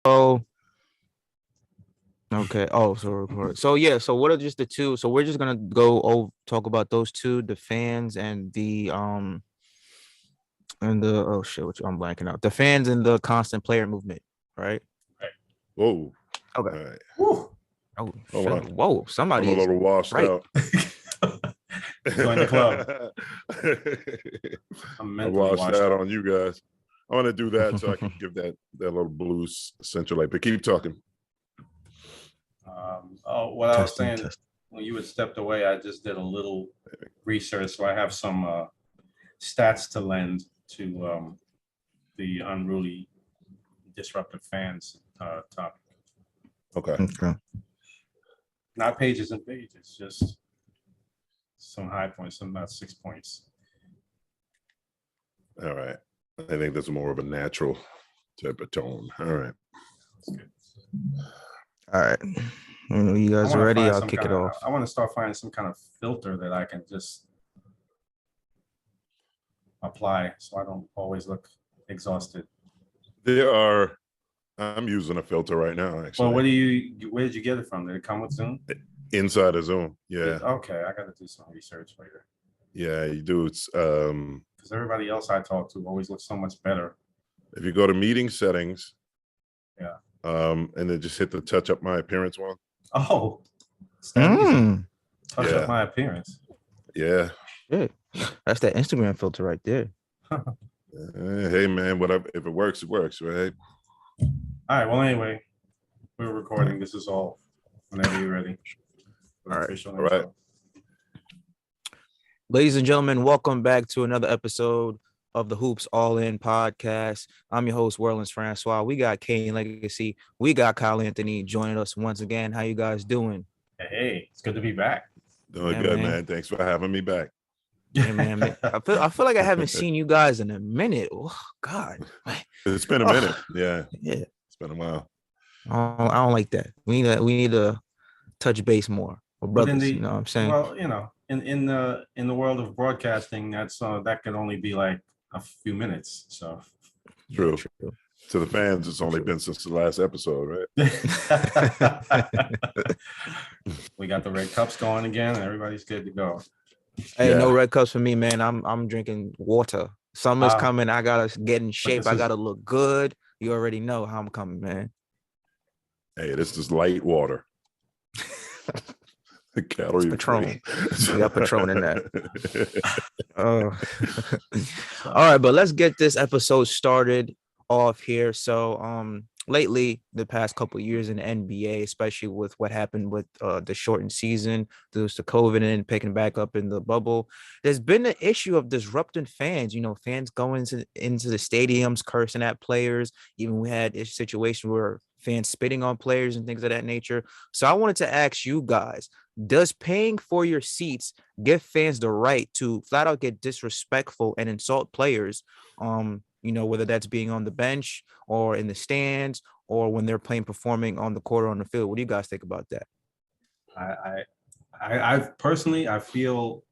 Oh, okay. Oh, so record. So yeah. So what are just the two? So we're just gonna go talk about those two, the fans and the oh shit, which I'm blanking out. The fans and the constant player movement, right? Right. Whoa. Okay. All right. Woo. Oh, Hold shit. on. Whoa, I'm somebody a is little washed right. out. Join the club. I'm I mentally washed washed out out. on you guys. I want to do that so I can give that little blues central light. But keep talking. What I was Testing, saying, testing. when you had stepped away, I just did a little research. So I have some stats to lend to the unruly, disruptive fans topic. Okay. Okay. Not pages and pages, just some high points, some about 6 points. All right. I think that's more of a natural type of tone. All right. That's good. All right. When you guys are ready, I'll kick it off. I want to start finding some kind of filter that I can just apply so I don't always look exhausted. I'm using a filter right now, actually. Well, where did you get it from? Did it come with Zoom? Inside of Zoom. Yeah. Okay, I got to do some research later. Yeah, you do. It's because everybody else I talk to always looks so much better. If you go to meeting settings, yeah, and then just hit the touch up my appearance one. Oh, it's that easy. Touch up my appearance. Yeah. Yeah. That's that Instagram filter right there. Hey man, whatever. If it works, it works, right? All right. Well, anyway, we're recording. This is all whenever you're ready. All right. All right. Ladies and gentlemen, welcome back to another episode of the Hoops All In podcast. I'm your host, Werlins Francois. We got Kane Legacy. We got Kyle Anthony joining us once again. How you guys doing? Hey, it's good to be back. Doing good, man. Thanks for having me back. Yeah, man. I feel like I haven't seen you guys in a minute. Oh God, it's been a minute. Yeah, it's been a while. I don't like that. We need to touch base more. We're brothers, you know what I'm saying? Well, you know, in the world of broadcasting, that's that could only be like a few minutes. So true. To the fans, it's only been since the last episode, right? We got the red cups going again, and everybody's good to go. Hey, no red cups for me, man. I'm drinking water. Summer's coming. I gotta get in shape. I gotta look good. You already know how I'm coming, man. Hey, this is light water. Calorie Patron. We got Patron in that. All right, but let's get this episode started off here. So lately, the past couple of years in the NBA, especially with what happened with the shortened season due to COVID and picking back up in the bubble, there's been an issue of disrupting fans. You know, fans going into the stadiums, cursing at players. Even we had a situation where fans spitting on players and things of that nature. So I wanted to ask you guys, does paying for your seats give fans the right to flat out get disrespectful and insult players? You know, whether that's being on the bench or in the stands or when they're performing on the court or on the field. What do you guys think about that? I personally, I feel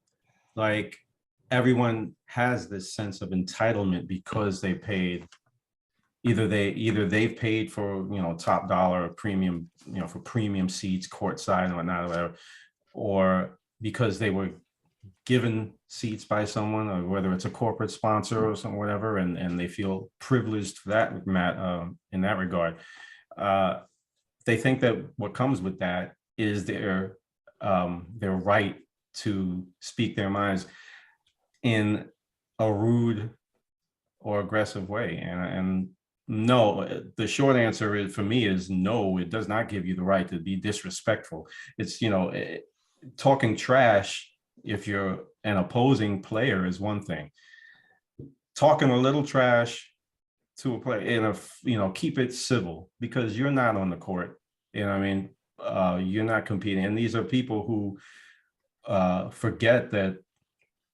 like everyone has this sense of entitlement because they paid. Either they've paid for, you know, top dollar premium, you know, for premium seats, courtside and whatnot, or whatever, or because they were given seats by someone, or whether it's a corporate sponsor or something, whatever, and they feel privileged for that, in that regard. They think that what comes with that is their right to speak their minds in a rude or aggressive way, and no, the short answer is, for me, is no. It does not give you the right to be disrespectful. It's, you know, talking trash if you're an opposing player is one thing. Talking a little trash to a player in a, you know, keep it civil, because you're not on the court. You know what I mean? You're not competing, and these are people who forget that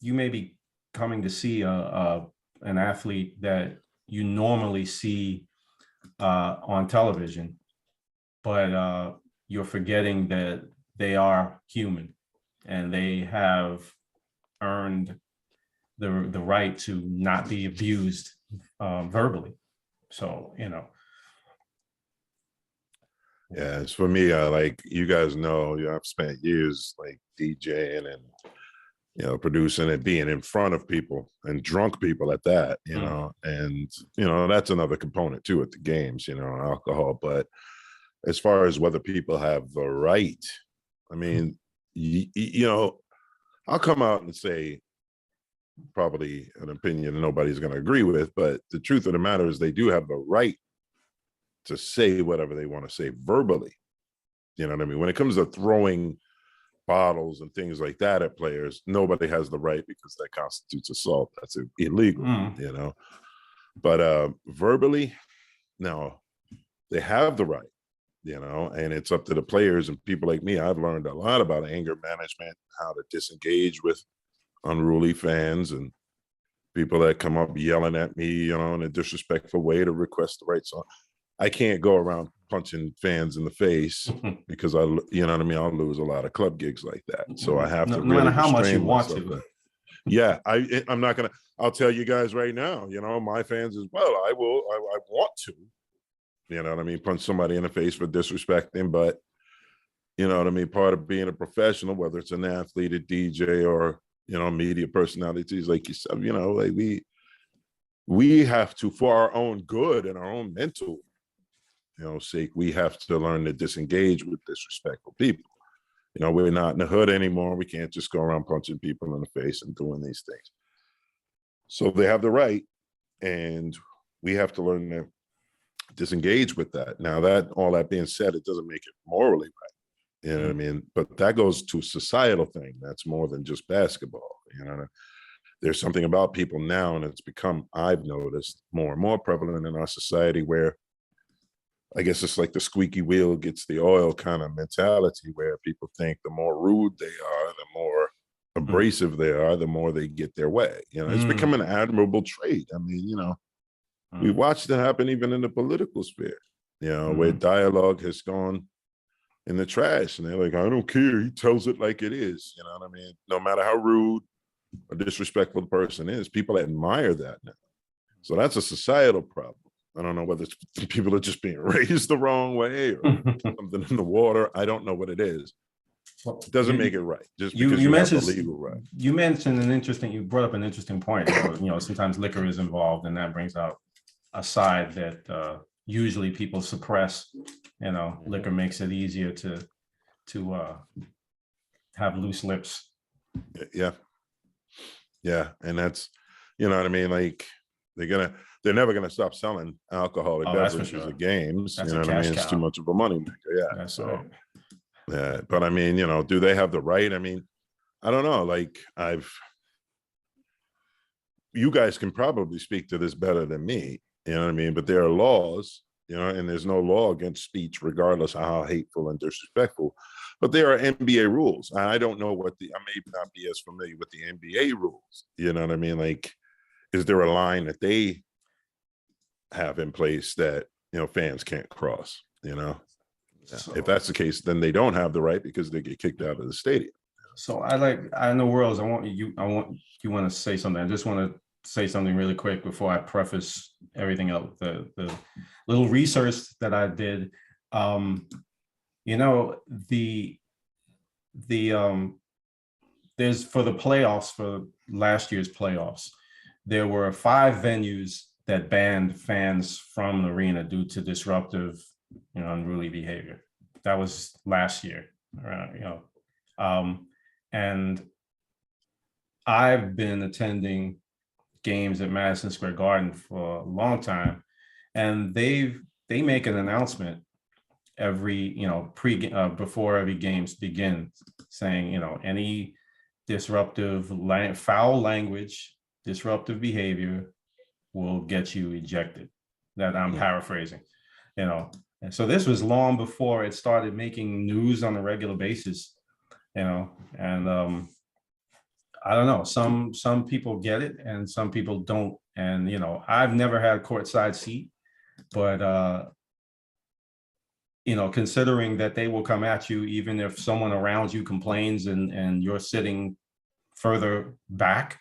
you may be coming to see an athlete that you normally see on television, but you're forgetting that they are human and they have earned the right to not be abused verbally. So, you know, Yeah, it's for me. Like you guys know, I've spent years like DJing and producing and being in front of people and drunk people at that. And that's another component too at the games. Alcohol. But as far as whether people have the right, I mean, I'll come out and say probably an opinion nobody's going to agree with, but the truth of the matter is they do have the right to say whatever they want to say verbally. You know what I mean? When it comes to throwing bottles and things like that at players, nobody has the right because that constitutes assault. That's illegal, But verbally, no, they have the right, and it's up to the players and people like me. I've learned a lot about anger management, how to disengage with unruly fans and people that come up yelling at me, in a disrespectful way to request the right song. I can't go around punching fans in the face because I'll lose a lot of club gigs like that. So I have to no really matter how much you restrain want myself. to. Yeah, I'm not gonna. I'll tell you guys right now. My fans as well. I will. I want to. Punch somebody in the face for disrespecting, but part of being a professional, whether it's an athlete, a DJ, or media personalities like yourself, like we have to, for our own good and our own mental sake, we have to learn to disengage with disrespectful people. We're not in the hood anymore. We can't just go around punching people in the face and doing these things. So they have the right, and we have to learn to disengage with that. Now, all that being said, it doesn't make it morally right. You know what I mean? But that goes to societal thing. That's more than just basketball. There's something about people now, and it's become, I've noticed, more and more prevalent in our society, where I guess it's like the squeaky wheel gets the oil kind of mentality, where people think the more rude they are, the more abrasive they are, the more they get their way. It's become an admirable trait. I mean, we watched it happen even in the political sphere, where dialogue has gone in the trash, and they're like, I don't care. He tells it like it is. You know what I mean? No matter how rude or disrespectful the person is, people admire that now. So that's a societal problem. I don't know whether it's people are just being raised the wrong way or something in the water. I don't know what it is. It doesn't make it right. Just because you have a legal right. You brought up an interesting point. Sometimes liquor is involved, and that brings out a side that usually people suppress. Liquor makes it easier to have loose lips. Yeah. And that's, you know what I mean? Like they're never gonna stop selling alcoholic beverages at games. That's It's too much of a money maker. Yeah. That's so right. yeah, but I mean, do they have the right? I mean, I don't know. Like you guys can probably speak to this better than me. You know what I mean? But there are laws, and there's no law against speech, regardless of how hateful and disrespectful. But there are NBA rules. I don't know I may not be as familiar with the NBA rules. You know what I mean? Like, is there a line that they have in place that, fans can't cross, So, if that's the case, then they don't have the right because they get kicked out of the stadium. So I know Worlds, I want you want to say something. I just want to say something really quick before I preface everything else. The little research that I did, there's for the playoffs, for last year's playoffs, there were 5 venues that banned fans from the arena due to disruptive, unruly behavior. That was last year, and I've been attending games at Madison Square Garden for a long time, and they make an announcement every before every game begins, saying any disruptive foul language, disruptive behavior will get you ejected. That I'm paraphrasing, and so this was long before it started making news on a regular basis, and I don't know, some people get it and some people don't. And I've never had a courtside seat, but considering that they will come at you even if someone around you complains and you're sitting further back,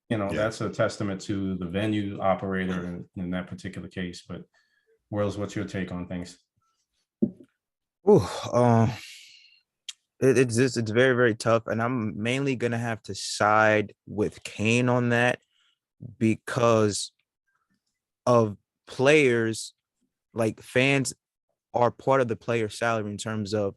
that's a testament to the venue operator in that particular case. But Worlds, what's your take on things? Ooh, it's very very tough, and I'm mainly gonna have to side with Kane on that because of players. Like fans are part of the player salary in terms of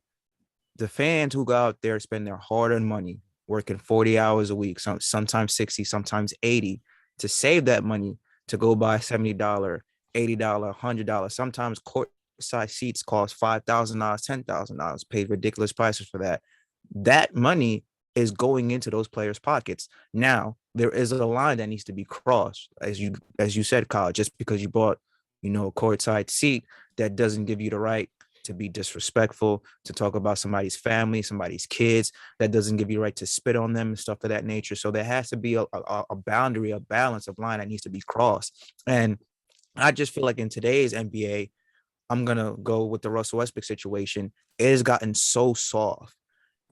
the fans who go out there spend their hard-earned money working 40 hours a week, sometimes 60, sometimes 80, to save that money to go buy $70, $80, $100. Sometimes courtside seats cost $5,000, $10,000, paid ridiculous prices for that. That money is going into those players' pockets. Now, there is a line that needs to be crossed, as you said, Kyle. Just because you bought, a courtside seat, that doesn't give you the right to be disrespectful, to talk about somebody's family, somebody's kids. That doesn't give you the right to spit on them and stuff of that nature. So there has to be a boundary, a balance of line that needs to be crossed. And I just feel like in today's NBA, I'm gonna go with the Russell Westbrook situation. It has gotten so soft.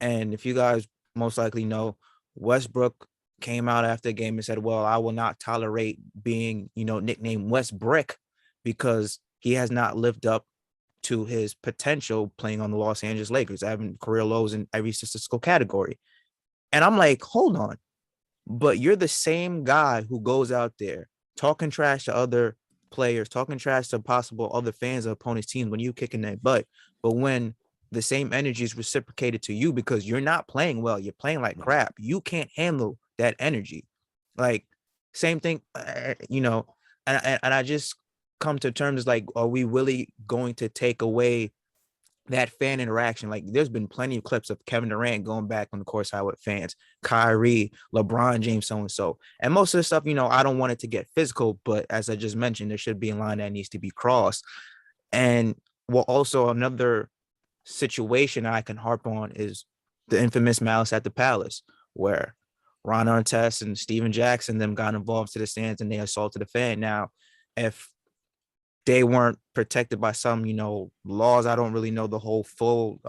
And if you guys most likely know, Westbrook came out after the game and said, "Well, I will not tolerate being, nicknamed West Brick because he has not lived up to his potential playing on the Los Angeles Lakers, having career lows in every statistical category." And I'm like, hold on, but you're the same guy who goes out there talking trash to other players, talking trash to possible other fans of opponents' teams when you kicking their butt. But when the same energy is reciprocated to you because you're not playing well, you're playing like crap, you can't handle that energy. Like, same thing, and I just come to terms like, are we really going to take away that fan interaction? Like, there's been plenty of clips of Kevin Durant going back on the course side with fans, Kyrie, LeBron James, so and so. And most of the stuff, I don't want it to get physical, but as I just mentioned, there should be a line that needs to be crossed. And also another situation I can harp on is the infamous Malice at the Palace, where Ron Artest and Steven Jackson them got involved to the stands and they assaulted a fan. Now, if they weren't protected by some, laws. I don't really know the whole full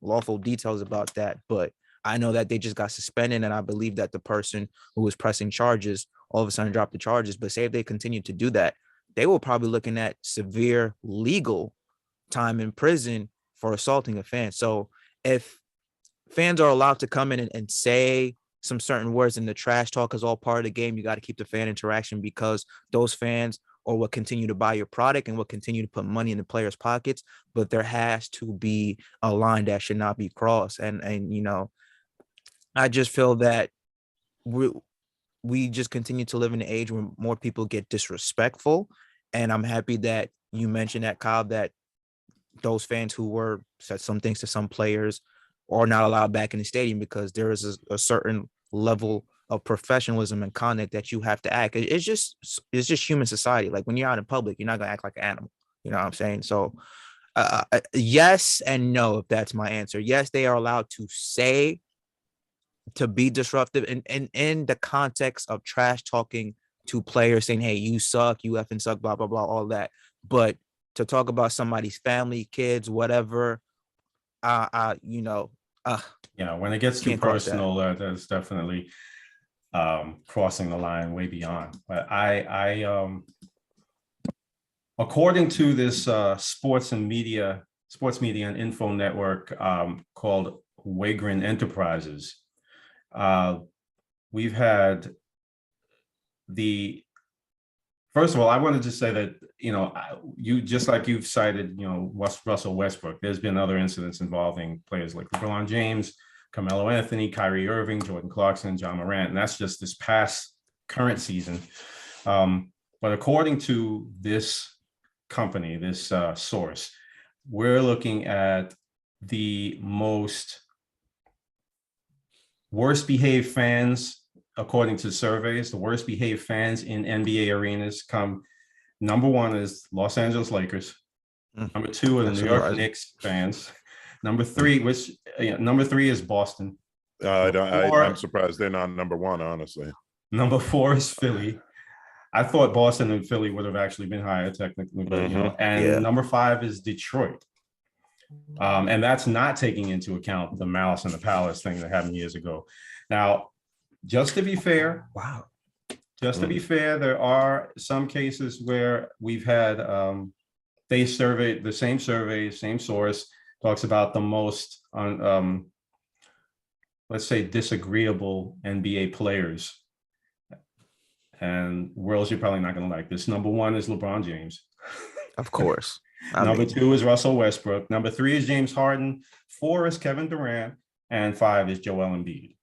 lawful details about that, but I know that they just got suspended, and I believe that the person who was pressing charges all of a sudden dropped the charges. But say if they continue to do that, they will probably looking at severe legal time in prison for assaulting a fan. So if fans are allowed to come in and say some certain words, and the trash talk is all part of the game, you got to keep the fan interaction, because those fans or will continue to buy your product and will continue to put money in the players' pockets. But there has to be a line that should not be crossed. And I just feel that we just continue to live in an age where more people get disrespectful. And I'm happy that you mentioned that, Kyle, that those fans who were said some things to some players are not allowed back in the stadium, because there is a certain level of professionalism and conduct that you have to act. It's just human society. Like, when you're out in public, you're not gonna act like an animal. You know what I'm saying? So yes and no, if that's my answer. Yes, they are allowed to say, to be disruptive, and in the context of trash talking to players, saying, "Hey, you suck, you effing suck," blah blah blah, all that. But to talk about somebody's family, kids, whatever, uh, you know, uh, Yeah, when it gets too can't cross that. personal, that's definitely crossing the line way beyond. But according to this sports media and info network called Wagrin Enterprises, we've had first of all, I wanted to say that, you just like you've cited, Russell Westbrook, there's been other incidents involving players like LeBron James, Carmelo Anthony, Kyrie Irving, Jordan Clarkson, John Morant, and that's just this past current season. But according to this company, this source, we're looking at the worst behaved fans, according to surveys. The worst behaved fans in NBA arenas come, number one is Los Angeles Lakers. Number two are the New York Knicks fans. Number three is Boston. I'm surprised they're not number one, honestly. Number four is Philly. I thought Boston and Philly would have actually been higher technically, but number five is Detroit. And that's not taking into account the Malice in the Palace thing that happened years ago. Now, just to be fair, there are some cases where we've had they surveyed the same survey, same source. talks about the most let's say disagreeable NBA players. And Worlds, you're probably not going to like this. Number 1 is LeBron James. Of course. Number 2 is Russell Westbrook. Number 3 is James Harden. 4 is Kevin Durant. And 5 is Joel Embiid.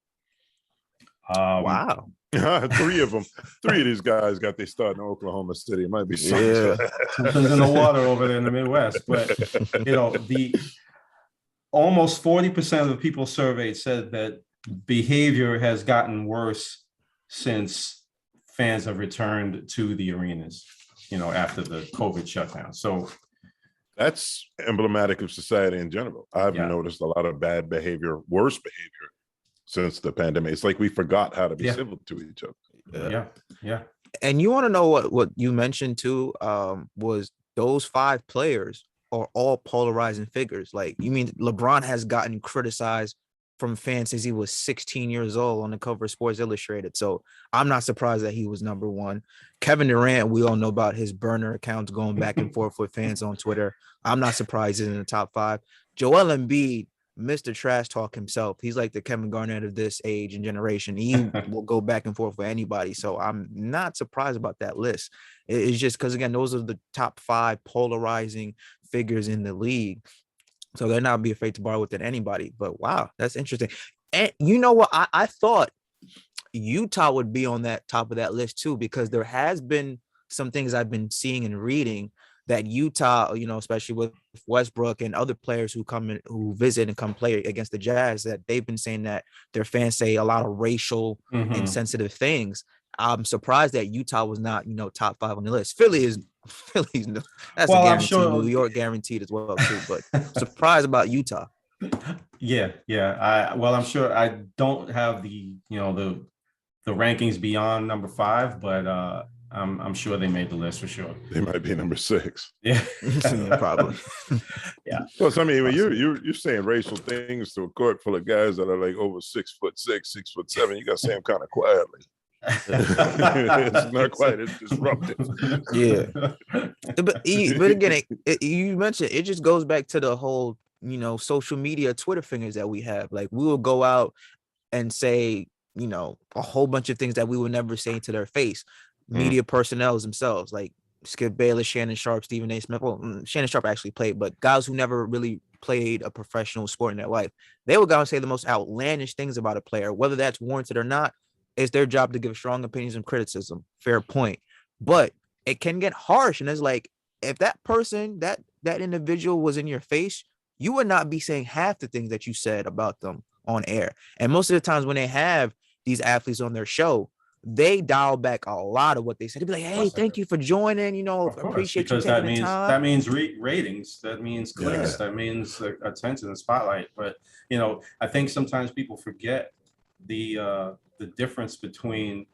Wow. 3 of them. 3 of these guys got their start in Oklahoma City. It might be something. Yeah. Something's in the water over there in the Midwest. But, the almost 40% of the people surveyed said that behavior has gotten worse since fans have returned to the arenas, after the COVID shutdown. So that's emblematic of society in general. I've noticed a lot of bad behavior, worse behavior since the pandemic. It's like we forgot how to be civil to each other. Yeah. And you want to know what you mentioned too, was those 5 players are all polarizing figures. Like, you mean LeBron has gotten criticized from fans since he was 16 years old on the cover of Sports Illustrated. So I'm not surprised that he was number 1. Kevin Durant, we all know about his burner accounts going back and forth with fans on Twitter. I'm not surprised he's in the top 5. Joel Embiid, Mr. Trash Talk himself. He's like the Kevin Garnett of this age and generation. He will go back and forth with anybody. So I'm not surprised about that list. It's just because, again, those are the top 5 polarizing figures in the league. So they're not be afraid to borrow with anybody. But wow, that's interesting. And you know what? I thought Utah would be on that top of that list too, because there has been some things I've been seeing and reading that Utah, especially with Westbrook and other players who come in, who visit and come play against the Jazz, that they've been saying that their fans say a lot of racial and sensitive things. I'm surprised that Utah was not, top 5 on the list. Philly's that's a guarantee. I'm sure New York guaranteed as well too, but surprised about Utah. Yeah. I'm sure I don't have the rankings beyond number 5, but I'm sure they made the list for sure. They might be number 6. Yeah, probably. Yeah. Plus, I mean, when you're saying racial things to a court full of guys that are like over 6'6", 6'7", you got to say them kind of quietly. It's not quite as disruptive. Yeah, but again, you mentioned it just goes back to the whole social media Twitter fingers that we have. Like, we will go out and say a whole bunch of things that we would never say to their face. Media personnel themselves, like Skip Bayless, Shannon Sharp, Stephen A. Smith. Well, Shannon Sharp actually played, but guys who never really played a professional sport in their life, they will go and say the most outlandish things about a player, whether that's warranted or not. It's their job to give strong opinions and criticism. Fair point. But it can get harsh. And it's like, if that person, that individual was in your face, you would not be saying half the things that you said about them on air. And most of the times when they have these athletes on their show, they dial back a lot of what they said. They'd be like, hey, thank you for joining. Appreciate you taking the time. That means ratings. That means clicks. Yeah. That means attention and spotlight. But, I think sometimes people forget the difference between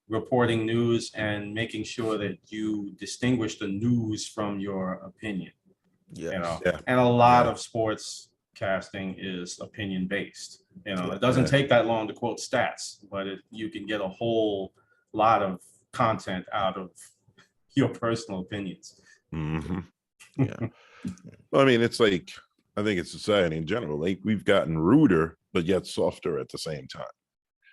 reporting news and making sure that you distinguish the news from your opinion. Yeah. And a lot of sports casting is opinion based. It doesn't take that long to quote stats, but you can get a whole lot of content out of your personal opinions. Yeah. Well, I mean, it's like, I think it's society in general. Like, we've gotten ruder, but yet softer at the same time.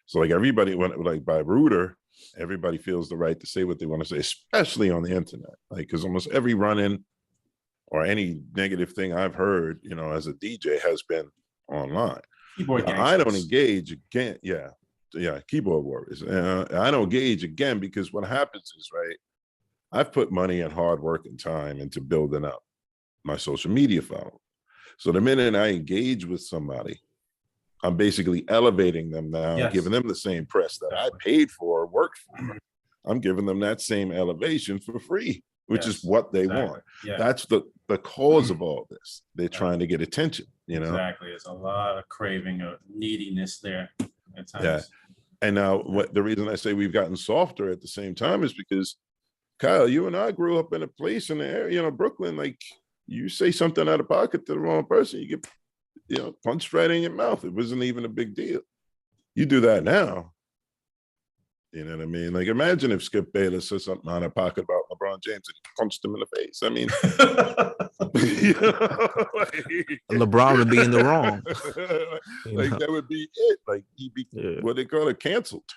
So like everybody, like by ruder, everybody feels the right to say what they want to say, especially on the internet. Like, because almost every run-in or any negative thing I've heard, as a DJ has been online. I don't engage again. Yeah, keyboard warriors. I don't engage again because what happens is, right, I've put money and hard work and time into building up my social media following. So the minute I engage with somebody, I'm basically elevating them now, giving them the same press that I paid for, worked for. I'm giving them that same elevation for free, which is what they want. Yeah. That's the cause of all this. They're trying to get attention, Exactly. There's a lot of craving of neediness there at times. Yeah. And now the reason I say we've gotten softer at the same time is because, Kyle, you and I grew up in a place in the area, Brooklyn, like, you say something out of pocket to the wrong person, you get punched right in your mouth. It wasn't even a big deal. You do that now. You know what I mean? Like, imagine if Skip Bayless said something out of pocket about LeBron James and he punched him in the face. I mean, You know, like, LeBron would be in the wrong. You like know? that would be it. Like he'd be Yeah. what they call it, canceled.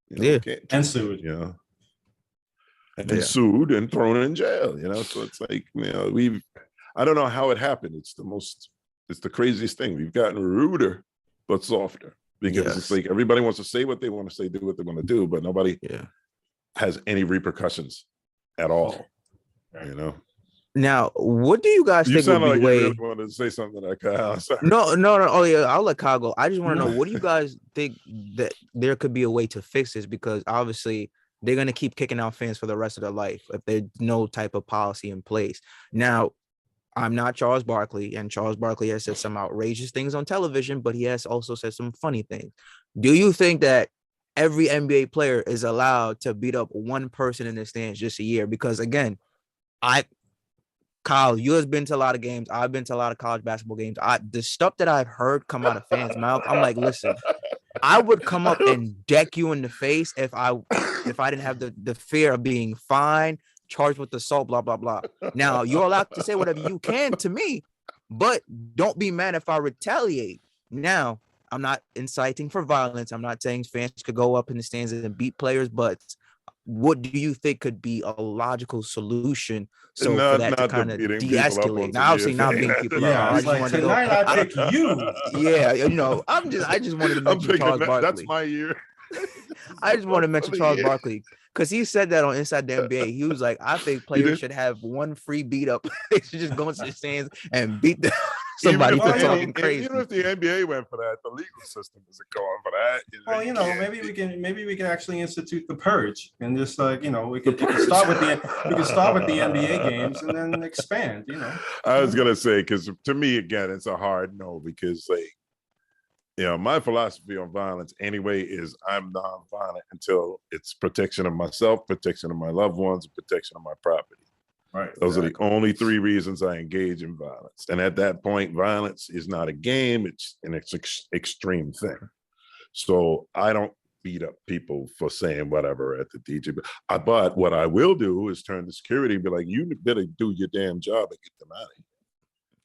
You know, Yeah. And sued. you know, and Yeah. sued and thrown in jail. You know, so it's like, you know, I don't know how it happened. It's the craziest thing. We've gotten ruder but softer because Yes. it's like everybody wants to say what they want to say, do what they want to do, but nobody Yeah. has any repercussions at all. You know, Now, what do you guys you think sound would like be you way? really wanted to say something like that. Sorry. No. Oh yeah, I'll let Kyle go. I just want to know, what do you guys think that there could be a way to fix this? Because obviously they're gonna keep kicking out fans for the rest of their life if there's no type of policy in place. Now, I'm not Charles Barkley, and Charles Barkley has said some outrageous things on television, but he has also said some funny things. Do you think that every NBA player is allowed to beat up one person in the stands just a year? Because again, Kyle, you have been to a lot of games. I've been to a lot of college basketball games. The stuff that I've heard come out of fans' mouth, I'm like, listen, I would come up and deck you in the face if I didn't have the fear of being fined, charged with assault, blah, blah, blah. Now, you're allowed to say whatever you can to me, but don't be mad if I retaliate. Now, I'm not inciting for violence. I'm not saying fans could go up in the stands and beat players, but what do you think could be a logical solution for that to kind of de-escalate? Now, obviously not beating people Yeah, up. it's like tonight I pick you. Yeah, you know, I just wanted to mention Charles Barkley. That's my year. I just want to mention Charles Barkley because he said that on Inside the NBA. He was like, I think players should have one free beat up. They should just go into the stands and beat somebody for talking crazy. Even if the NBA went for that, the legal system isn't going for that. Well, you know, maybe we can actually institute the purge and just like, you know, we can start with the NBA games and then expand. You know, I was gonna say, because to me, again, it's a hard no, because like, you know, my philosophy on violence anyway is I'm non-violent until it's protection of myself, protection of my loved ones, protection of my property. right? Those are the only three reasons I engage in violence. And at that point, violence is not a game, it's an extreme thing. So I don't beat up people for saying whatever at the DJ. But what I will do is turn to security and be like, you better do your damn job and get them out of here.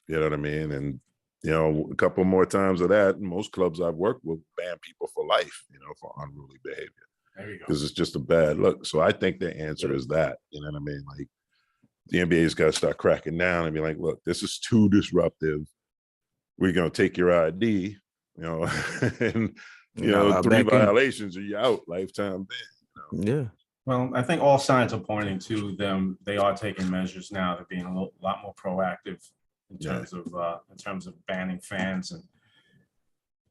You know what I mean? And, you know, a couple more times of that, most clubs I've worked with ban people for life, you know, for unruly behavior. There you go. Because it's just a bad look. So I think the answer is that, you know what I mean? Like, the NBA's got to start cracking down and be like, look, this is too disruptive. We're going to take your ID, you know, and, you know, 3 violations or you're out, lifetime ban. You know? Yeah. Well, I think all signs are pointing to them. They are taking measures now. They're being a lot more proactive in terms of banning fans and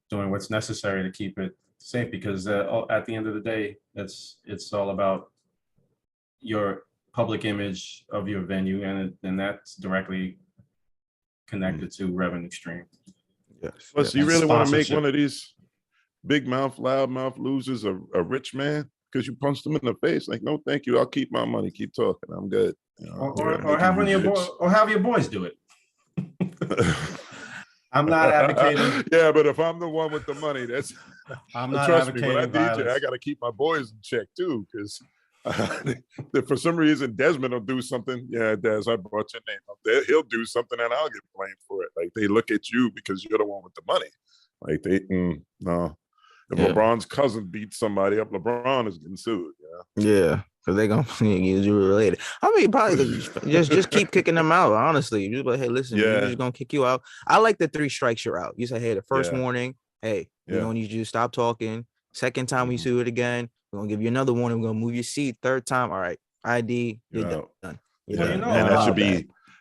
doing what's necessary to keep it safe. Because at the end of the day, it's all about your public image of your venue, and that's directly connected to revenue stream. Yes. Plus, you really want to make one of these big mouth, loud mouth losers a rich man because you punched them in the face? Like, no, thank you. I'll keep my money. Keep talking. I'm good. You know, or have one of your boys do it. I'm not advocating. Yeah, but if I'm the one with the money, that's I'm not trust me. When I advocating DJ, I got to keep my boys in check too, because for some reason Desmond will do something. Yeah, Des, I brought your name up. He'll do something, and I'll get blamed for it. Like they look at you because you're the one with the money. Like no. If LeBron's cousin beats somebody up, LeBron is getting sued. Yeah, because they're gonna use you related. I mean, probably just keep kicking them out. Honestly, you just like, hey, listen, we're just gonna kick you out. I like the 3 strikes you're out. You say, hey, the first warning, hey, we're gonna need you to stop talking. Second time we do it again, we're gonna give you another warning. We're gonna move your seat. Third time, all right, ID, you're done. You know, and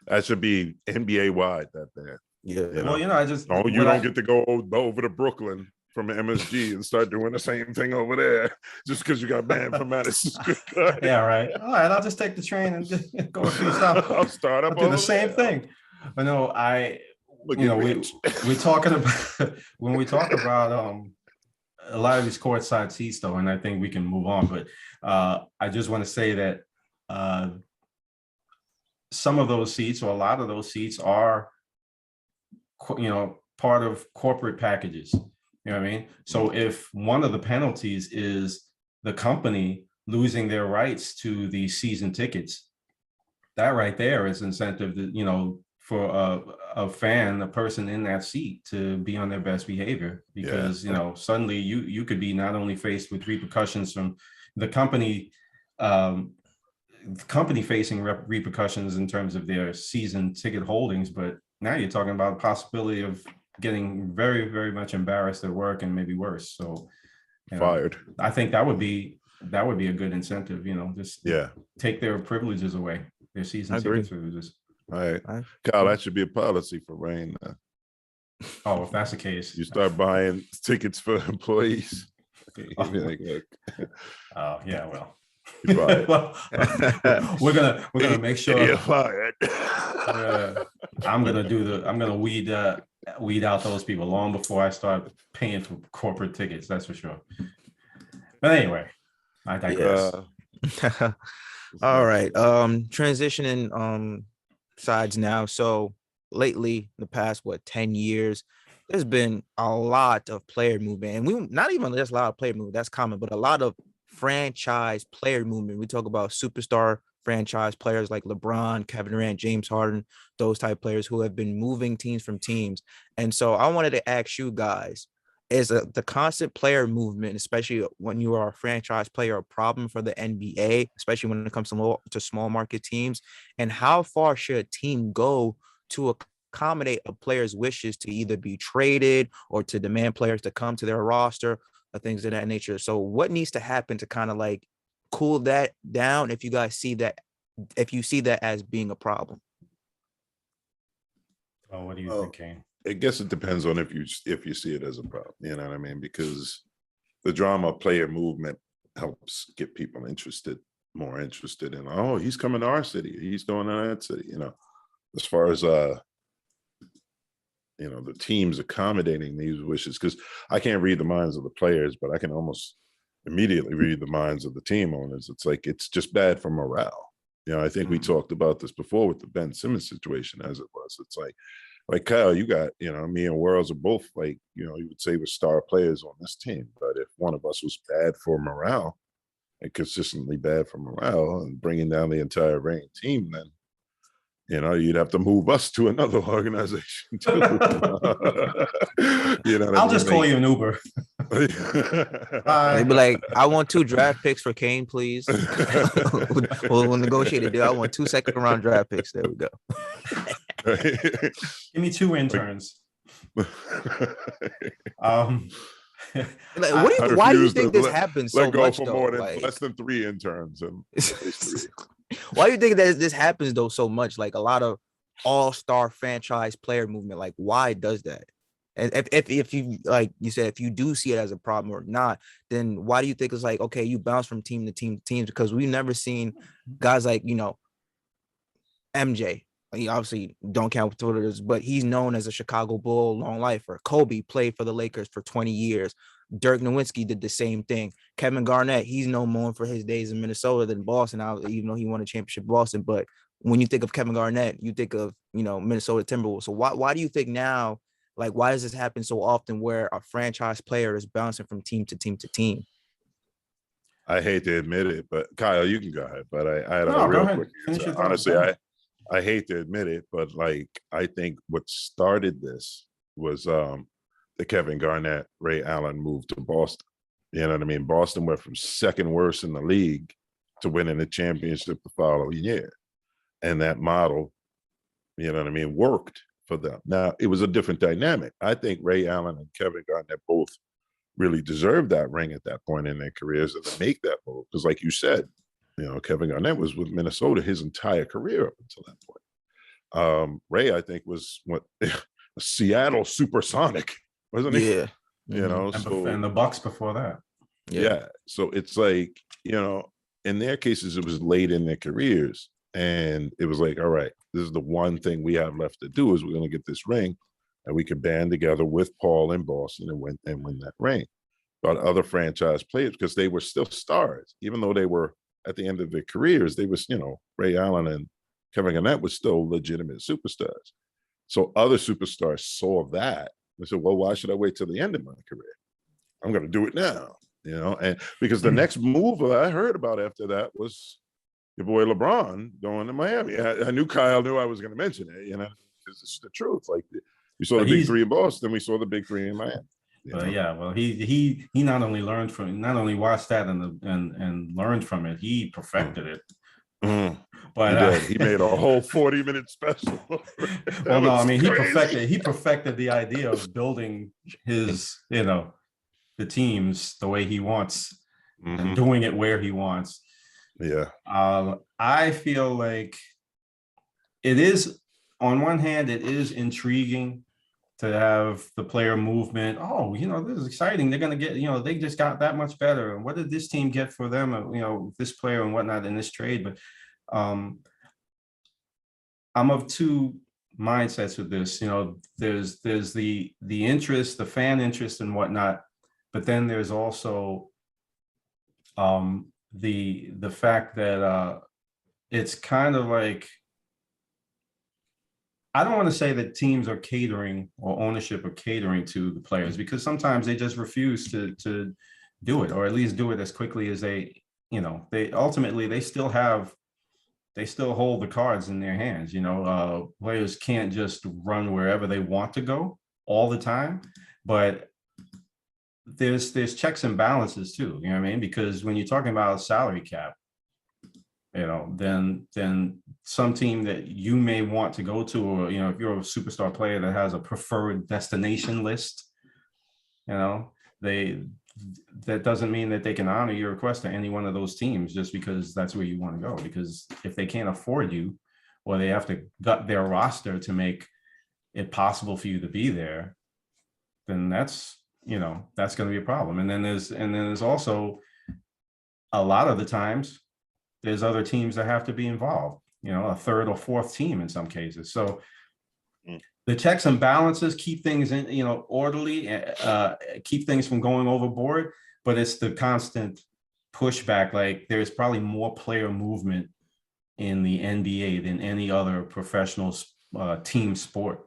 that should be NBA wide. That bad. Yeah. Well, you know, I just you don't get to go over to Brooklyn from MSG and start doing the same thing over there just because you got banned from Madison Square Garden. Yeah, right. All right, I'll just take the train and just go a few stops. I'll start up. I'll do the same thing. But no, we're talking about when we talk about a lot of these courtside seats, though, and I think we can move on. But I just want to say that some of those seats, or a lot of those seats, are, you know, part of corporate packages. You know what I mean? So if one of the penalties is the company losing their rights to the season tickets, that right there is incentive to, you know, for a fan, a person in that seat, to be on their best behavior, because suddenly you could be not only faced with repercussions from the company, facing repercussions in terms of their season ticket holdings, but now you're talking about the possibility of getting very, very much embarrassed at work and maybe worse. So Fired. I think that would be a good incentive, just take their privileges away, their season ticket privileges. All right, Kyle, that should be a policy for Reign. Oh, if that's the case, you start buying tickets for employees. Oh, like, look. Yeah, well. Well, we're gonna make sure. You're fired. I'm gonna weed out those people long before I start paying for corporate tickets. That's for sure. But anyway, I digress. All right. Transitioning sides now. So lately, the past 10 years, there's been a lot of player movement, and we not even just a lot of player movement. That's common, but a lot of franchise player movement. We talk about superstar franchise players like LeBron, Kevin Durant, James Harden, those type of players who have been moving teams from teams. And so I wanted to ask you guys, is the constant player movement, especially when you are a franchise player, a problem for the NBA, especially when it comes to small market teams? And how far should a team go to accommodate a player's wishes to either be traded or to demand players to come to their roster or things of that nature? So what needs to happen to kind of like cool that down if you guys see that, if you see that as being a problem? Oh, what do you think, Kane? I guess it depends on if you see it as a problem, you know what I mean? Because the drama of player movement helps get people more interested in, oh, he's coming to our city, he's going to that city, as far as the teams accommodating these wishes, because I can't read the minds of the players, but I can almost immediately read the minds of the team owners. It's like, it's just bad for morale. I think we talked about this before with the Ben Simmons situation, as it was. It's like Kyle, you got, me and Worlds are both like, you would say we're star players on this team. But if one of us was bad for morale and consistently bad for morale and bringing down the entire Reign team, then, you'd have to move us to another organization too. I'll just call you an Uber. They'd be like, I want 2 draft picks for Kane, please. We'll negotiate a deal. I want 2 second-round draft picks. There we go. Give me 2 interns. Why do you think this happens so much, though? More than less than 3 interns. Why do you think that this happens though so much? Like a lot of all-star franchise player movement. Like, why does that? And if you, like you said, if you do see it as a problem or not, then why do you think it's like, okay, you bounce from team to team to teams? Because we've never seen guys like, MJ. He obviously don't count with Twitters, but he's known as a Chicago Bull, long lifer. Kobe played for the Lakers for 20 years. Dirk Nowitzki did the same thing. Kevin Garnett, he's known more for his days in Minnesota than Boston, even though he won a championship in Boston. But when you think of Kevin Garnett, you think of, Minnesota Timberwolves. So why do you think now, like, why does this happen so often where a franchise player is bouncing from team to team to team? I hate to admit it, but Kyle, you can go ahead. But I had a real quick answer. Honestly, I hate to admit it, but like, I think what started this was the Kevin Garnett, Ray Allen move to Boston. You know what I mean? Boston went from second worst in the league to winning the championship the following year. And that model, worked for them. Now, it was a different dynamic. I think Ray Allen and Kevin Garnett both really deserved that ring at that point in their careers and to make that move. Because like you said, Kevin Garnett was with Minnesota his entire career up until that point. Ray, I think, was a Seattle Supersonic, wasn't he? Yeah. And the Bucks before that. Yeah. So it's like, in their cases, it was late in their careers. And it was like, all right, this is the one thing we have left to do is we're going to get this ring and we can band together with Paul in Boston and win that ring. But other franchise players, because they were still stars, even though they were at the end of their careers, they was, Ray Allen and Kevin Garnett was still legitimate superstars. So other superstars saw that. They said, well, why should I wait till the end of my career? I'm going to do it now, and because the next move I heard about after that was your boy LeBron going to Miami. I knew Kyle knew I was going to mention it, because it's the truth. Like we saw But the big he's- three in Boston, we saw the big three in Miami. you know? But yeah, well, he not only watched that and learned from it, he perfected it. Mm, But he did. He made a whole 40-minute special. well, no, I was mean crazy. he perfected the idea of building his, the teams the way he wants Mhm. and doing it where he wants. Yeah. I feel like it is, on one hand, it is intriguing to have the player movement. Oh, this is exciting. They're going to get, they just got that much better. And what did this team get for them? This player and whatnot in this trade. But I'm of two mindsets with this. There's the interest, the fan interest and whatnot. But then there's also the fact that it's kind of like, I don't want to say that teams are catering or ownership are catering to the players, because sometimes they just refuse to do it, or at least do it as quickly as they ultimately they still hold the cards in their hands. Players can't just run wherever they want to go all the time, but there's checks and balances too, you know what I mean? Because when you're talking about a salary cap, then some team that you may want to go to, or, if you're a superstar player that has a preferred destination list, that doesn't mean that they can honor your request to any one of those teams just because that's where you want to go. Because if they can't afford you, or they have to gut their roster to make it possible for you to be there, then that's going to be a problem. And then there's also a lot of the times there's other teams that have to be involved, a third or fourth team in some cases. So the checks and balances keep things in, orderly, keep things from going overboard, but it's the constant pushback. Like, there's probably more player movement in the NBA than any other professional team sport.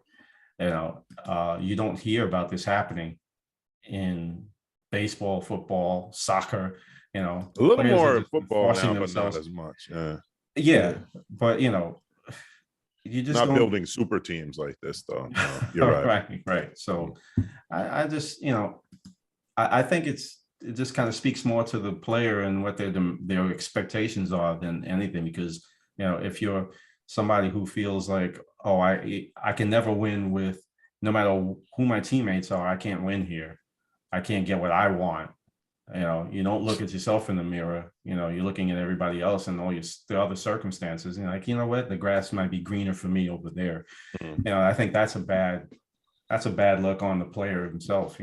You don't hear about this happening in baseball, football, soccer. A little more football forcing now, but not themselves. as much. Yeah, but you just Not don't building super teams like this, though. No, you're right. right. So I just, I think it just kind of speaks more to the player and what their expectations are than anything. Because, if you're somebody who feels like, oh, I can never win with, no matter who my teammates are, I can't win here. I can't get what I want. You don't look at yourself in the mirror. You're looking at everybody else and all the other circumstances. Like, what, the grass might be greener for me over there. Mhm. I think that's a bad look on the player himself.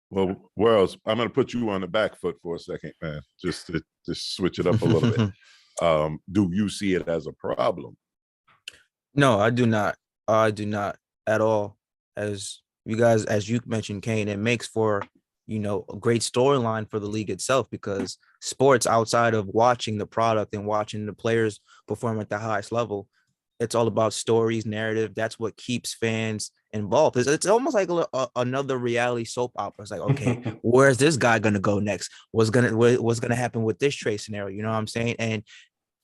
Well, Wells, I'm going to put you on the back foot for a second, man, just to switch it up a little bit. Do you see it as a problem? No, I do not. I do not at all. As you mentioned, Kane, it makes for, a great storyline for the league itself, because sports, outside of watching the product and watching the players perform at the highest level, it's all about stories, narrative. That's what keeps fans involved. It's almost like another reality soap opera. It's like, okay, where's this guy gonna go next? What's gonna happen with this trade scenario? You know what I'm saying? And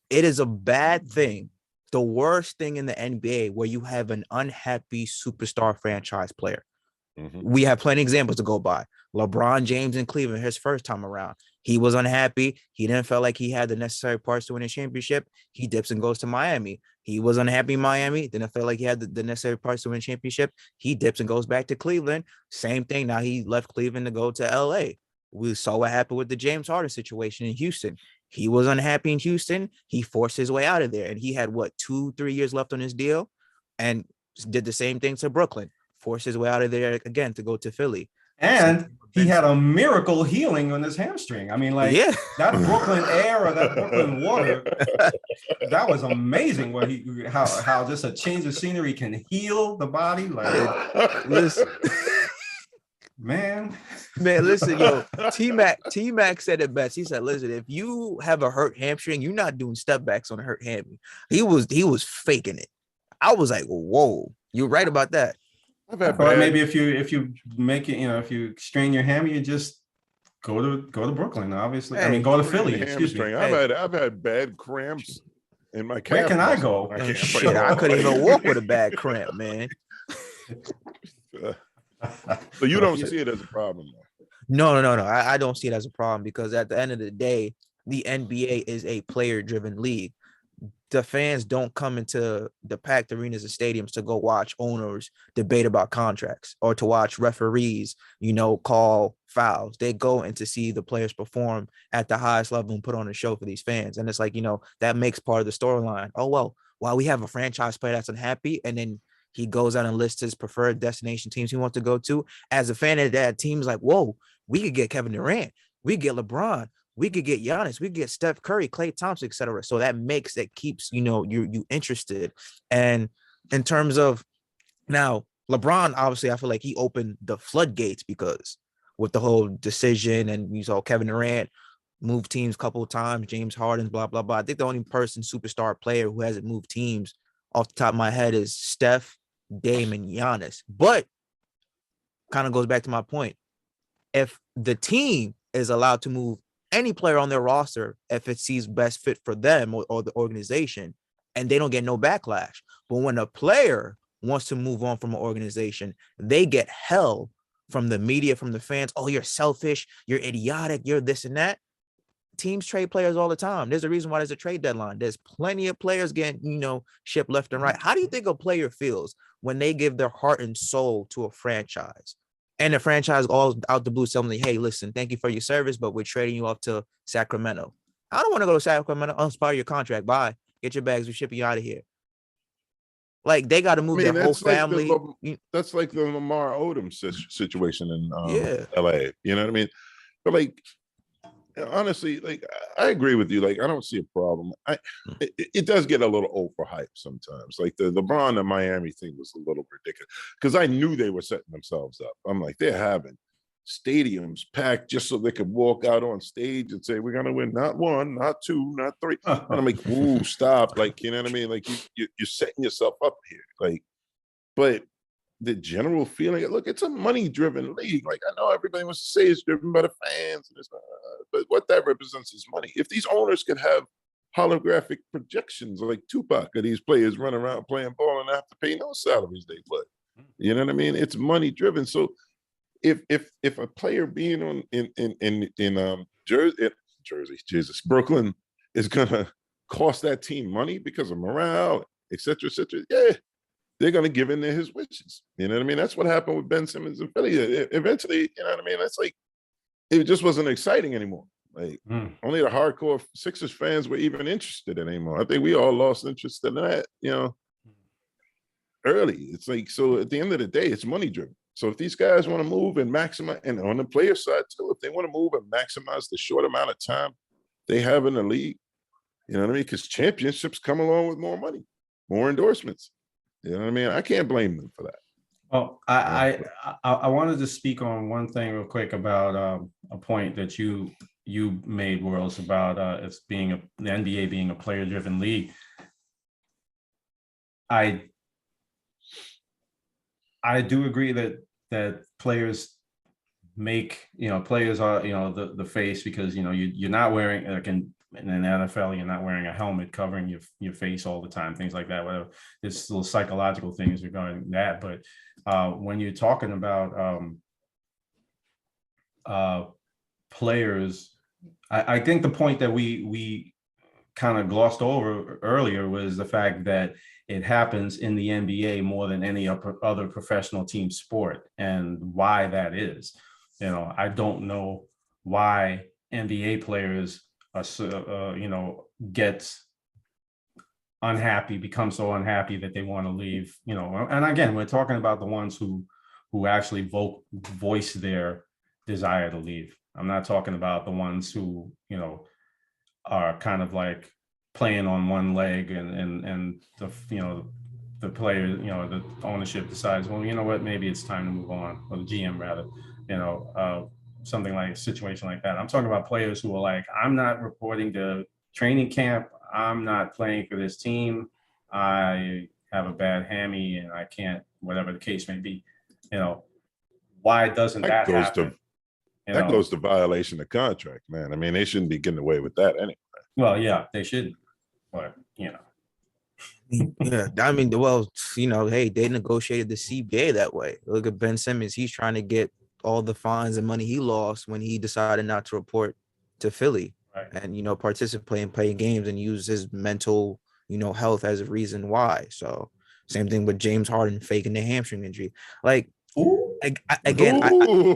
it is a bad thing, the worst thing in the NBA, where you have an unhappy superstar franchise player. Mhm. We have plenty of examples to go by. LeBron James in Cleveland, his first time around, he was unhappy. He didn't feel like he had the necessary parts to win a championship. He dips and goes to Miami. He was unhappy in Miami. Didn't feel like he had the necessary parts to win a championship. He dips and goes back to Cleveland. Same thing. Now he left Cleveland to go to LA. We saw what happened with the James Harden situation in Houston. He was unhappy in Houston. He forced his way out of there. And he had, 2-3 years left on his deal, and did the same thing to Brooklyn. Forced his way out of there again to go to Philly. And he had a miracle healing on his hamstring. I mean, like, Yeah. that Brooklyn air or that Brooklyn water, that was amazing. How just a change of scenery can heal the body. Like, Listen, man, listen, yo, T-Mac said it best. He said, listen, if you have a hurt hamstring, you're not doing step backs on a hurt hammy. He was faking it. I was like, whoa, you're right about that. I thought maybe if you make it, if you strain your hammy, you just go to Brooklyn. Obviously, I mean, go to Philly. Excuse me. I've had bad cramps in my Where calf can I muscle, go? and Oh, can't play shit, I ball. couldn't even walk with a bad cramp, man. So you don't see it as a problem, though. No. I don't see it as a problem because at the end of the day, the NBA is a player-driven league. The fans don't come into the packed arenas and stadiums to go watch owners debate about contracts or to watch referees, call fouls. They go in to see the players perform at the highest level and put on a show for these fans. And it's like, that makes part of the storyline. Oh, well, while we have a franchise player that's unhappy and then he goes out and lists his preferred destination teams he wants to go to. As a fan of that team, is like, whoa, we could get Kevin Durant, we could get LeBron, we could get Giannis, we could get Steph Curry, Klay Thompson, etc. So that keeps you interested. And in terms of now, LeBron, obviously, I feel like he opened the floodgates because with the whole decision, and you saw Kevin Durant move teams a couple of times, James Harden, blah blah blah. I think the only superstar player who hasn't moved teams off the top of my head is Steph, Dame, and Giannis. But kind of goes back to my point. If the team is allowed to move any player on their roster, if it sees best fit for them or the organization, and they don't get no backlash. But when a player wants to move on from an organization, they get hell from the media, from the fans. Oh, you're selfish, you're idiotic, you're this and that. Teams trade players all the time. There's a reason why there's a trade deadline. There's plenty of players getting, shipped left and right. How do you think a player feels when they give their heart and soul to a franchise? And the franchise all out the blue telling me, hey, listen, thank you for your service, but we're trading you off to Sacramento. I don't want to go to Sacramento. Unspire your contract. Bye. Get your bags. We're shipping you out of here. Like, they got to move their whole family. That's like the Lamar Odom situation in Yeah. LA. You know what I mean? But like, honestly, like, I agree with you. Like, I don't see a problem. It does get a little overhyped sometimes. Like the LeBron and Miami thing was a little ridiculous because I knew they were setting themselves up. I'm like, they're having stadiums packed just so they could walk out on stage and say, we're gonna win not one, not two, not three. And I'm like, ooh, stop. Like, you know what I mean? Like, you're setting yourself up here. Like, but the general feeling, look, it's a money-driven league. Like, I know everybody wants to say it's driven by the fans, but what that represents is money. If these owners could have holographic projections like Tupac of these players running around playing ball and not have to pay no salaries they play, you know what I mean? It's money-driven. So if a player being on in Jersey, Brooklyn is gonna cost that team money because of morale, et cetera, yeah. They're going to give in to his wishes. You know what I mean? That's what happened with Ben Simmons and Philly. Eventually, you know what I mean? That's like, it just wasn't exciting anymore. Like, only the hardcore Sixers fans were even interested in anymore. I think we all lost interest in that, early. It's like, so at the end of the day, it's money driven. So if these guys want to move and maximize, and on the player side too, if they want to move and maximize the short amount of time they have in the league, you know what I mean? Because championships come along with more money, more endorsements. You know what I mean? I can't blame them for that. Well, I wanted to speak on one thing real quick about a point that you made, Worlds, about it's being the NBA being a player-driven league. I do agree that players make, players are, the face, because, you're not wearing, like in an NFL, you're not wearing a helmet covering your face all the time, things like that. Whatever. There's little psychological things regarding that. But when you're talking about players, I think the point that we kind of glossed over earlier was the fact that it happens in the NBA more than any other professional team sport, and why that is. I don't know why NBA players gets unhappy, become so unhappy that they want to leave, and again, we're talking about the ones who actually voice their desire to leave. I'm not talking about the ones who, are kind of like playing on one leg and the player, the ownership decides, well, you know what, maybe it's time to move on, or the GM rather, something like a situation like that. I'm talking about players who are like, I'm not reporting to training camp. I'm not playing for this team. I have a bad hammy and I can't, whatever the case may be. Why doesn't that happen? That goes to violation of contract, man. I mean, they shouldn't be getting away with that anyway. Well, yeah, they should. But you know. Yeah, I mean, well, you know, hey, they negotiated the CBA that way. Look at Ben Simmons; he's trying to get all the fines and money he lost when he decided not to report to Philly Right. and participate and play games and use his mental health as a reason why. So same thing with James Harden faking the hamstring injury. Like Ooh. again, Ooh.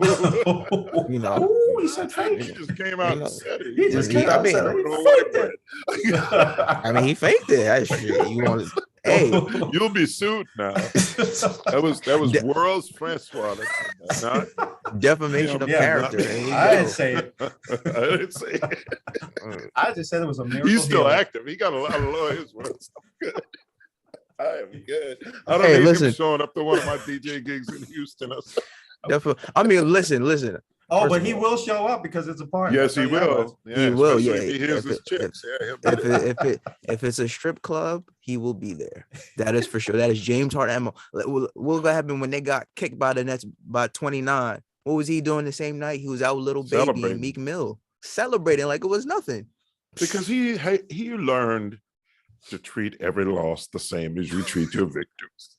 you know, Ooh, he said fake. He just came out and said it. He just he- came I out and mean, said Throw it. it He away, faked it. Brett. I mean, he faked it. That shit. You want? Hey, You'll be sued now. That was world's Francois. That's not defamation of Yeah, character. not- There you I go. didn't say it. I didn't say it. I just said it was a miracle. He's still healing. active. He got a lot of lawyers. I'm good. I am good. I don't Hey, need listen. him showing up to one of my DJ gigs in Houston. I mean, listen. Oh, First but of he all- will show up because it's a partner. Yes, he I'll tell you that much. will. Yeah, He will, especially yeah. if he hears If his it- chicks. Yeah, he'll be there. If it's a strip club, he will be there. That is for sure. That is James Harden. What happened when they got kicked by the Nets by 29? What was he doing the same night? He was out with Little Baby Celebrating. and Meek Mill, celebrating like it was nothing. Because he learned to treat every loss the same as you treat your victories.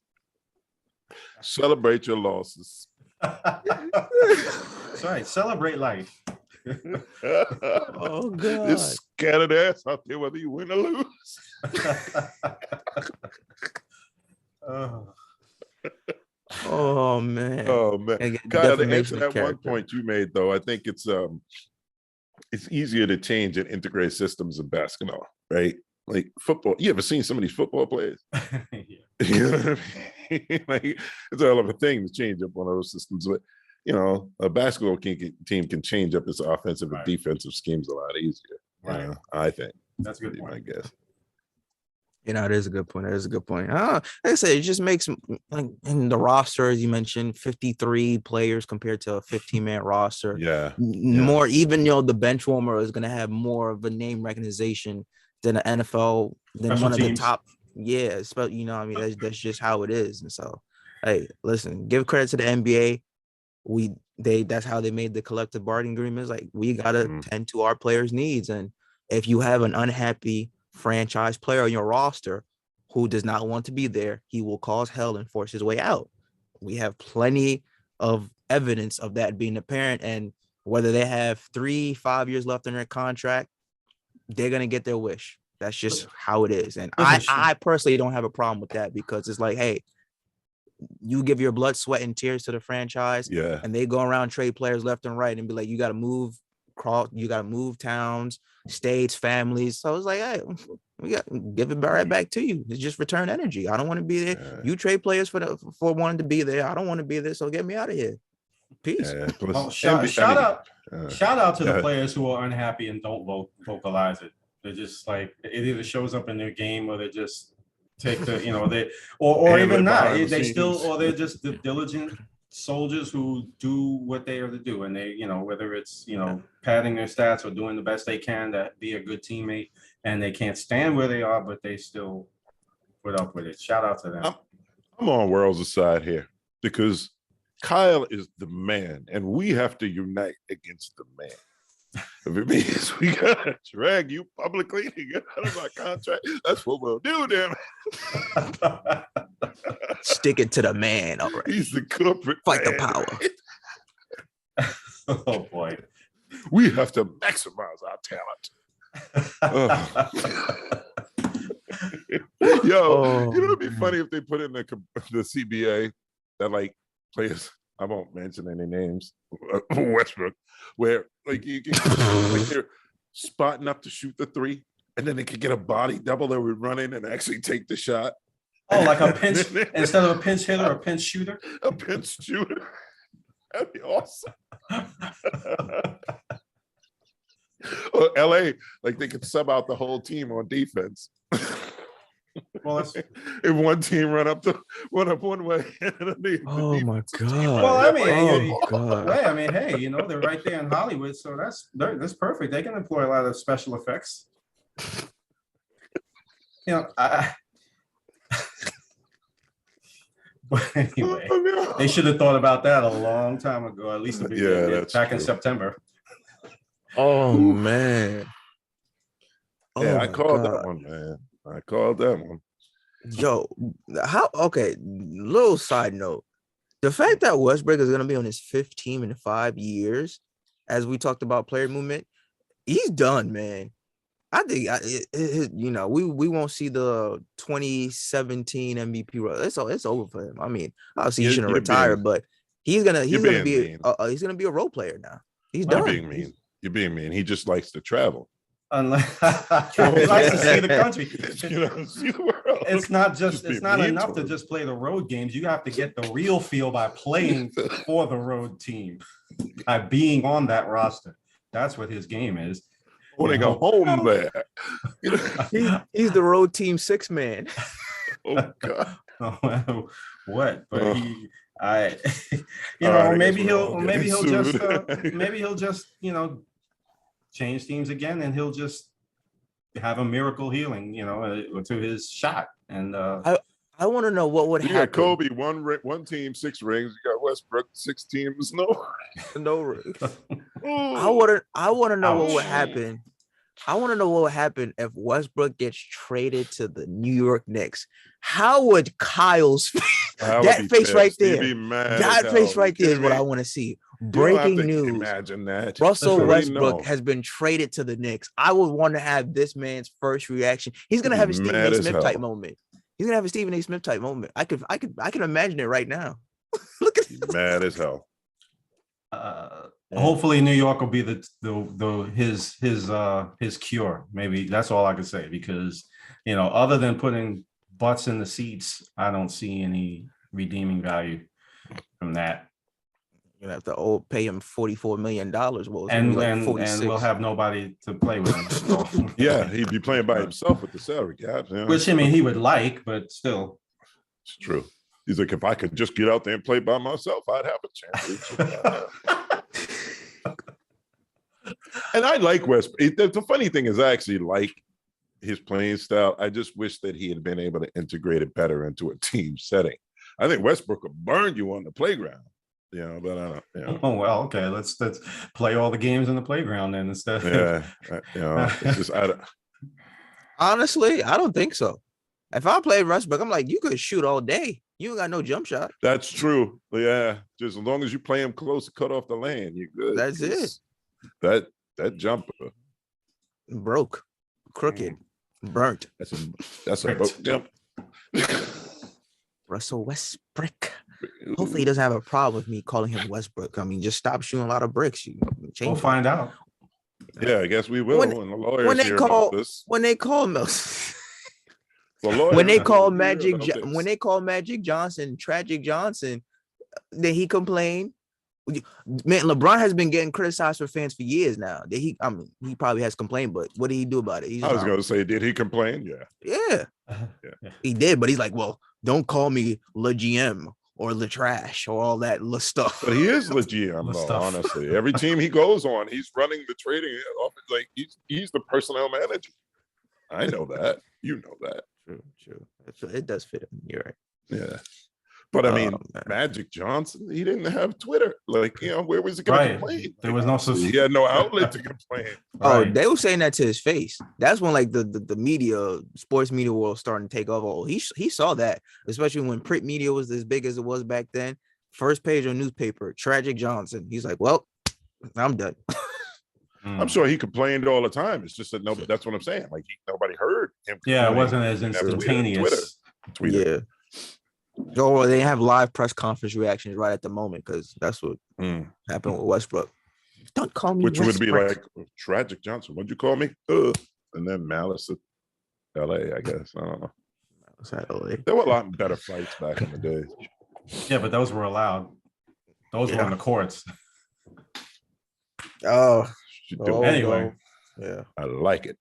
Celebrate your losses. That's right. Celebrate life. Oh God. This scattered ass out there, whether you win or lose. Oh. Oh man. Oh man, Again, Kyle, to defamation answer of that one character. point you made, though, I think it's easier to change and integrate systems in basketball, right? Like football. You ever seen some of these football players? Yeah. You know what I mean? Like, it's a hell of a thing to change up one of those systems, but a basketball team can change up its offensive Right. and defensive schemes a lot easier. Right. I think. That's a good Be my point. guess. That is a good point. That is a good point. Like I said, it just makes like in the roster, as you mentioned, 53 players compared to a 15-man roster. Yeah. More even the bench warmer is gonna have more of a name recognition than the NFL than Special one of the teams. top. Yeah, I mean that's just how it is. And so, hey, listen, give credit to the NBA. That's how they made the collective bargaining agreements. Like we gotta tend to our players' needs, and if you have an unhappy franchise player on your roster who does not want to be there, he will cause hell and force his way out. We have plenty of evidence of that being apparent, and whether they have 3-5 years left in their contract, they're gonna get their wish. That's just how it is. And I personally don't have a problem with that because it's like, hey, you give your blood, sweat, and tears to the franchise, Yeah. and they go around trade players left and right and be like, you got to move towns, states, families. So it's like, hey, we got give it right back to you. It's just return energy. I don't want to be there. Yeah. You trade players for wanting to be there. I don't want to be there. So get me out of here. Peace. Yeah. Plus, Oh, shout out to the yeah. players who are unhappy and don't vocalize it. They're just like it either shows up in their game or they just take the they or Handle even it not. behind the They still scenes. or they're just the diligent soldiers who do what they are to do, and they whether it's padding their stats or doing the best they can to be a good teammate, and they can't stand where they are, but they still put up with it. Shout out to them. I'm on World's side here because Kyle is the man, and we have to unite against the man. If it means we gotta drag you publicly to get out of our contract, that's what we'll do, damn it. Stick it to the man. All right. He's the corporate Fight the man, power. right? Oh boy. We have to maximize our talent. Yo, it'd be funny if they put in the CBA that like players. I won't mention any names. Westbrook, where like you can like they're spotting up to shoot the three, and then they could get a body double that would run in and actually take the shot. Oh, like a pinch instead of a pinch hitter, a pinch shooter. A pinch shooter. That'd be awesome. Or LA, like they could sub out the whole team on defense. Well, if one team run up one way, Oh my God. Well, I mean, Oh God. I mean, hey, they're right there in Hollywood, so that's perfect. They can employ a lot of special effects. But anyway, they should have thought about that a long time ago, at least that's back in true. September. Oh man. Yeah, Oh I my called God. that one, man. I called that one. Yo, how okay, little side note. The fact that Westbrook is gonna be on his 5th team in 5 years, as we talked about player movement, he's done, man. I think we won't see the 2017 MVP run. It's over for him. I mean, obviously he shouldn't retire, but he's gonna be he's gonna be a role player now. He's You're done. being mean. You're being mean. He just likes to travel. Unless he likes to see the country. See the world. It's not mean enough to to him. just play the road games. You have to get the real feel by playing for the road team, by being on that roster. That's what his game is. When they go home there. He's the road team 6 man. Oh God. What? But Oh. maybe Maybe he'll just change teams again, and he'll just have a miracle healing, to his shot. And I want to know what would You got happen. Kobe, one team, 6 rings. You got Westbrook, 6 teams, no. No, I want to know what would Ouch. happen. I want to know what would happen if Westbrook gets traded to the New York Knicks. How would Kyle's that face right there? That face right there is what I want to see. Breaking news. Imagine that. Russell That's what we Westbrook know. has been traded to the Knicks. I would want to have this man's first reaction. He's gonna have a Stephen Mad A. as Smith type hell. moment. He's gonna have a Stephen A. Smith type moment. I can imagine it right now. Look at this. Mad as hell. hopefully New York will be his cure. Maybe that's all I can say, because other than putting butts in the seats, I don't see any redeeming value from that. You have to pay him $44 million. And we'll have nobody to play with him. So. Yeah, he'd be playing by himself with the salary cap. Which, I mean, he would like, but still. It's true. He's like, if I could just get out there and play by myself, I'd have a chance. And I like Westbrook. The funny thing is, I actually like his playing style. I just wish that he had been able to integrate it better into a team setting. I think Westbrook will burn you on the playground. But I don't. Oh well, okay. Let's play all the games in the playground then instead. It's just Honestly, I don't think so. If I played Westbrook, I'm like, you could shoot all day. You ain't got no jump shot. That's true. Yeah, just as long as you play him close to cut off the lane, you're good. That's it. That jumper Broke, crooked, burnt. That's a broke jump. Russell Westbrook. Hopefully he doesn't have a problem with me calling him Westbrook. I mean, just stop shooting a lot of bricks. We'll find out. Yeah, I guess we will. When- When the lawyers when they hear call- about this. When they call The when they lawyers call hear Magic about this. when they call Magic Johnson Tragic Johnson, then he complained. Man, LeBron has been getting criticized for fans for years now. He probably has complained, but what did he do about it? He's I was not- going to say, did he complain? Yeah. Yeah, he did, but he's like, well, don't call me Le GM or Le Trash or all that Le stuff. But he is the GM, though, Stuff. honestly. Every team he goes on, he's running the trading office. Like he's the personnel manager. I know that. You know that. True. It does fit him. You're right. Yeah. But I mean, Man. Magic Johnson, he didn't have Twitter. Like, where was he going to Right. complain? There was no He had no outlet to complain. Oh, Right. they were saying that to his face. That's when like the media, sports media world starting to take off. Oh, he saw that, especially when print media was as big as it was back then. First page on newspaper, Tragic Johnson. He's like, well, I'm done. I'm sure he complained all the time. It's just that that's what I'm saying. Like nobody heard him. Yeah, it complain. wasn't as Didn't have Twitter. instantaneous. Twitter. Yeah. Or they have live press conference reactions right at the moment because that's what Mm. happened with Westbrook. Don't call me Which would be Westbrook. like Tragic Johnson. What'd you call me? And then Malice at LA, I guess. I don't know. There were a lot better fights back in the day. Yeah, but those were allowed. Those were in the courts. Oh, Should do oh, it. Anyway. yeah, I like it.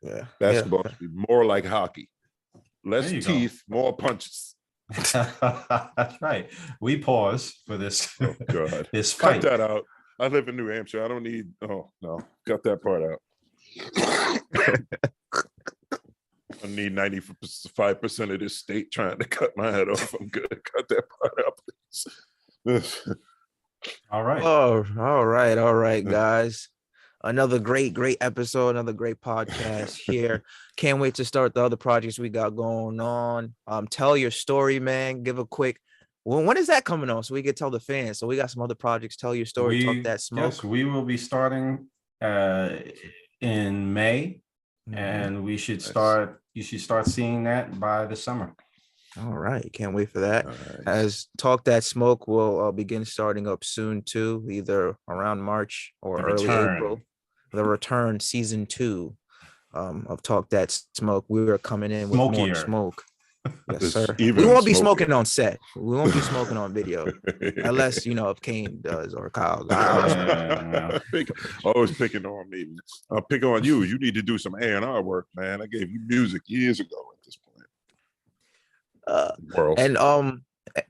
yeah. Basketball should be more like hockey. Less There you go. teeth, more punches. That's right. We pause for this Oh, God. this Cut fight. that out. I live in New Hampshire. I don't need. Oh, no. Cut that part out. I need 95% of this state trying to cut my head off. I'm good. Cut that part out, please. All right. Oh, all right, guys. Another great episode, another great podcast here. Can't wait to start the other projects we got going on. Tell your story, man. Give a quick. When is that coming on? So we can tell the fans. So we got some other projects. Tell your story. Talk that smoke. Yes, we will be starting in May, Mhm. and we should Nice. start. You should start seeing that by the summer. All right, can't wait for that. Nice. As Talk That Smoke will begin starting up soon too, either around March or The early return. April. The return, season 2 of Talk That Smoke. We are coming in with more Smokier. smoke. Yes, It's sir. even We won't be smokier. smoking on set. We won't be smoking on video, unless if Kane does or Kyle. Yeah. Always picking on me. I'll pick on you. You need to do some A&R work, man. I gave you music years ago at this point. World. And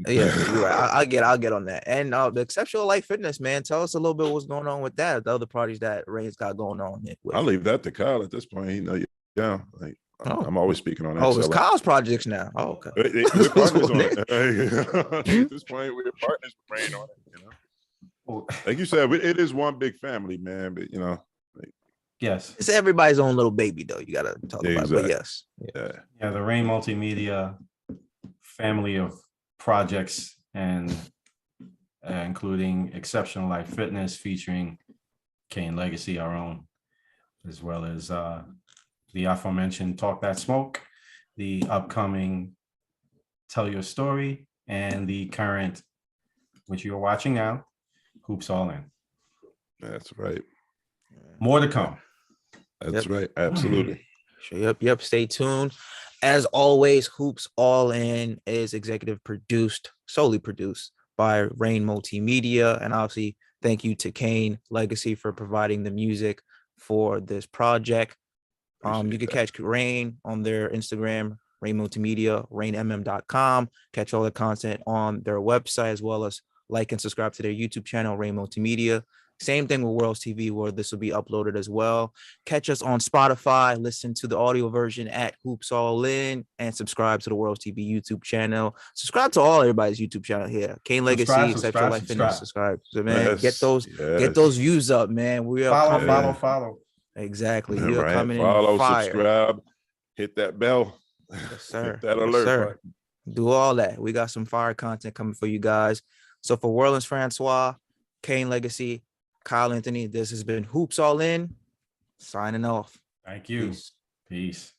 yeah, you're right. I'll get on that. And the Exceptional Life Fitness, man. Tell us a little bit what's going on with that. The other parties that Ray's got going on with. I'll leave that to Kyle at this point. He know, yeah, like, Oh. I'm always speaking on that. Oh, it's Kyle's projects now. Oh, okay. We're partners on it. At this point, we're partners with Rain on it. Like you said, it is one big family, man. But Yes. It's everybody's own little baby, though. You gotta talk about it. But Exactly. yes. yeah, Yeah, the Rain Multimedia family of projects and including Exceptional Life Fitness featuring Kane Legacy, our own, as well as the aforementioned Talk That Smoke, the upcoming Tell Your Story, and the current, which you're watching now, Hoops All In. that's right. More to come. That's Yep. right. Absolutely. Sure, yep. Stay tuned. As always, Hoops All In is solely produced by Rain Multimedia. And obviously, thank you to Kane Legacy for providing the music for this project. You Appreciate can that. catch Rain on their Instagram, Rain Multimedia, rainmm.com. Catch all the content on their website, as well as like and subscribe to their YouTube channel, Rain Multimedia. Same thing with Worlds TV, where this will be uploaded as well. Catch us on Spotify, listen to the audio version at Hoops All In, and subscribe to the Worlds TV YouTube channel. Subscribe to everybody's YouTube channel here. Kane Legacy, Exceptional Life Fitness. Subscribe. So, man, get those views up, man. We are Follow. Exactly. We are Right. coming Follow, in fire. subscribe, hit that bell. Yes, sir. Hit that Yes, alert sir. button. Do all that. We got some fire content coming for you guys. So for Worland's Francois, Kane Legacy, Kyle Anthony, this has been Hoops All In. Signing off. Thank you. Peace. Peace.